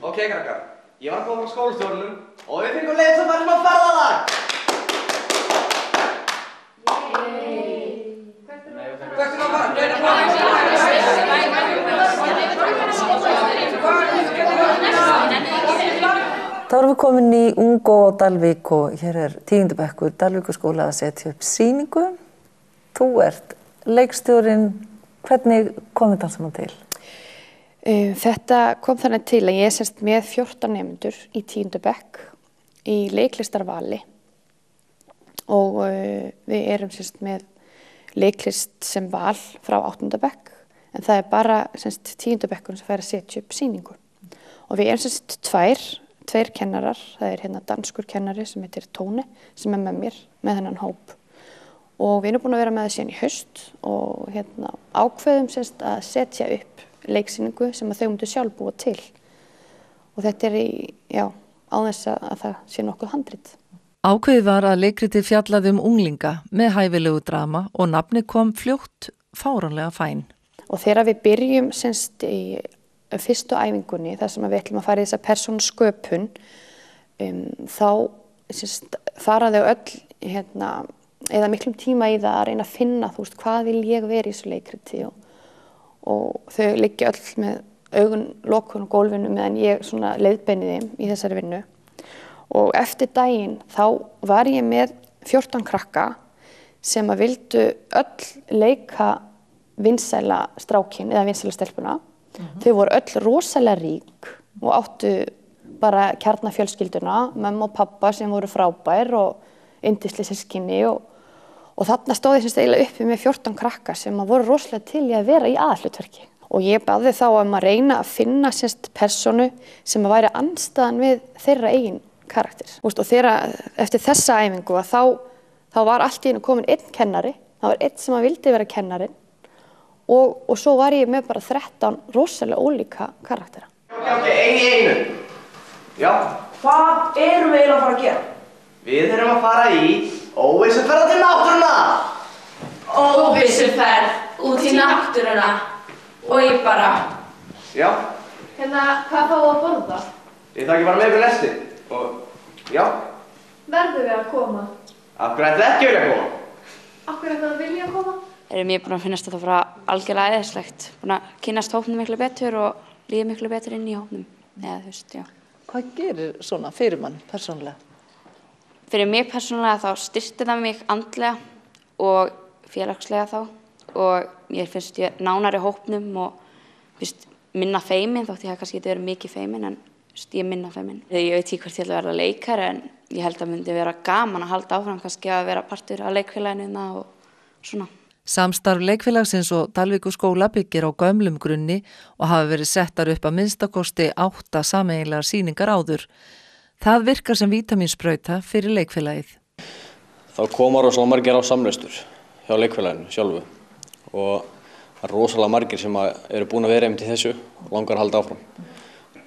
Ok, krakkar. Ég var að koma frá skólastjórnum og við fengum leið sem var smá ferðalag. Hvert er það Þá erum við komin í Ungó á Dalvík og hér er 10. bekkur Dalvíkurskóla að setja upp sýningu. Þú ert leikstjórinn. Hvernig kom þetta saman til? Þetta kom þannig til að ég er semst með 14 nemendur í 10. bekk í leiklistarvali og við erum semst með leiklist sem val frá 8. bekk en það er bara semst 10. bekkurinn sem fær að setja upp sýningu. Og við erum semst tveir kennarar, það er hérna danskur kennari sem heitir Tóni sem er með mér með þennan hóp. Og við erum búin að vera með það síðan í haust og hérna ákveðum semst að setja upp leiksýningu sem að þau myndu sjálf búa til. Og þetta er á þess að það sé nokkuð handrit. Ákveðið var að leikritið fjallaði unglinga með hæfilegu drama og nafnið kom fljótt fáránlega fæn. Og þegar við byrjum semst í fyrstu æfingunni, þar sem við ætlum að fara í þessa persónusköpun, þá semst fara þau öll eða miklum tíma í það að reyna að finna, hvað vil ég vera í þessu leikriti og þau liggja öll með augun lokun og gólfinu meðan ég svona leiðbeini þeim í þessari vinnu. Og eftir daginn þá var ég með 14 krakka sem að vildu öll leika vinsæla strákinn eða vinsæla stelpuna. Þau voru öll rosalega rík og áttu bara kjarnafjölskylduna, mömmu og pappa sem voru frábær og yndisleg systkini og þarna stóð ég semst eiginlega uppi með 14 krakka sem voru rosalega til í að vera í aðalhlutverki. Og ég baði þá að reyna að finna semst persónu sem væri andstæðan við þeirra eigin karakter. Og þegar eftir þessa æfingu þá var allt í einu komin einn kennari, það var einn sem vildi vera kennarinn og svo var ég með bara 13 rosalega ólíka karaktera. Ok, einu. Já. Hvað erum við eiginlega að fara að gera? Við erum að fara í óvissuferð til náttúruna. Óvissuferð út í náttúruna og ég bara... Já. Hvað fáum við að borða? Ég þakki bara með ykkur lesti og já. Verðum við að koma? Af hverju ættu ekki vilja koma? Af hverju ættu að vilja koma? Ég er búin að finnast þetta bara algjörlega æðislegt. Búin að kynnast hópnum miklu betur og líða miklu betur inn í hópnum. Já. Hvað gerir svona fyrir mann persónulega? Fyrir mig persónulega þá styrkti það mig andlega og félagslega þá og ég finnst ég nánari hópnum og finnst minna feimin þótt ég hef kannski getið verið mikið feimin en ég minna feimin. Ég veit ekki hvort ég ætla að verða leikari en ég held að myndi vera gaman að halda áfram kannski að vera partur af leikfélaginu og svona. Samstarf leikfélagsins og Dalvíkurskóla byggir á gömlum grunni og hafa verið settar upp að minnstakosti 8 sameiginlegar sýningar áður. Það virkar sem vítamínsprauta fyrir leikfélagið. Þá koma rosalega margir á samreistur hjá leikfélaginu sjálfu og það er rosalega margir sem eru búin að vera einmitt í þessu og langar að halda áfram.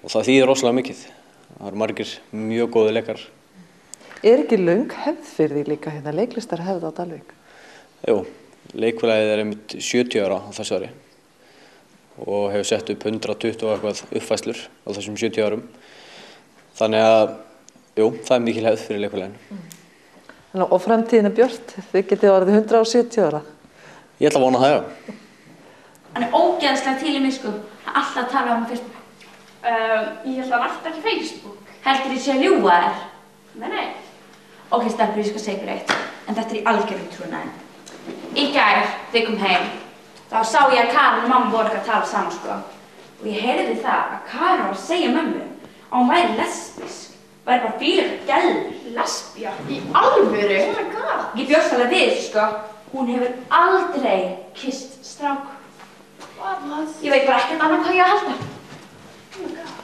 Og það þýðir rosalega mikið. Það eru margir mjög góði leikarar. Er ekki löng hefð fyrir því líka hérna leiklistarhefð á Dalvík? Jú, leikfélagið er einmitt 70 ára á þessu ári og hefur sett upp 120 og eitthvað uppfærslur á þessum 70 árum. Þannig að, jú, það er mikil hefð fyrir leikfélaginu. Og framtíðin er björt, þið getið orðið 170 ára. Ég ætla að vona það, já. Hann er ógeðslega til í miskum, hann alltaf tala um Facebook. Ég held að hann alltaf ekki Facebook. Heldur ég sé að ljúga þér? Nei. Ok, stelpur, ég skal segja ykkur eitt, en þetta er í algjörðu trúnaði. Í gær, þegar ég kom heim, þá sá ég að Karen og mamma voru ekki að tala saman, sko. Og ég heyrði það að Karen var að segja mömmu að hún væri lesbísk. Væri bara fyrir gæl. Lesbía? Í alvöru? Oh my god. Ég bjóst alveg við þessu, sko. Hún hefur aldrei kysst strák. What? Ég veit bara ekkert annað hvað ég að halda. Oh my god.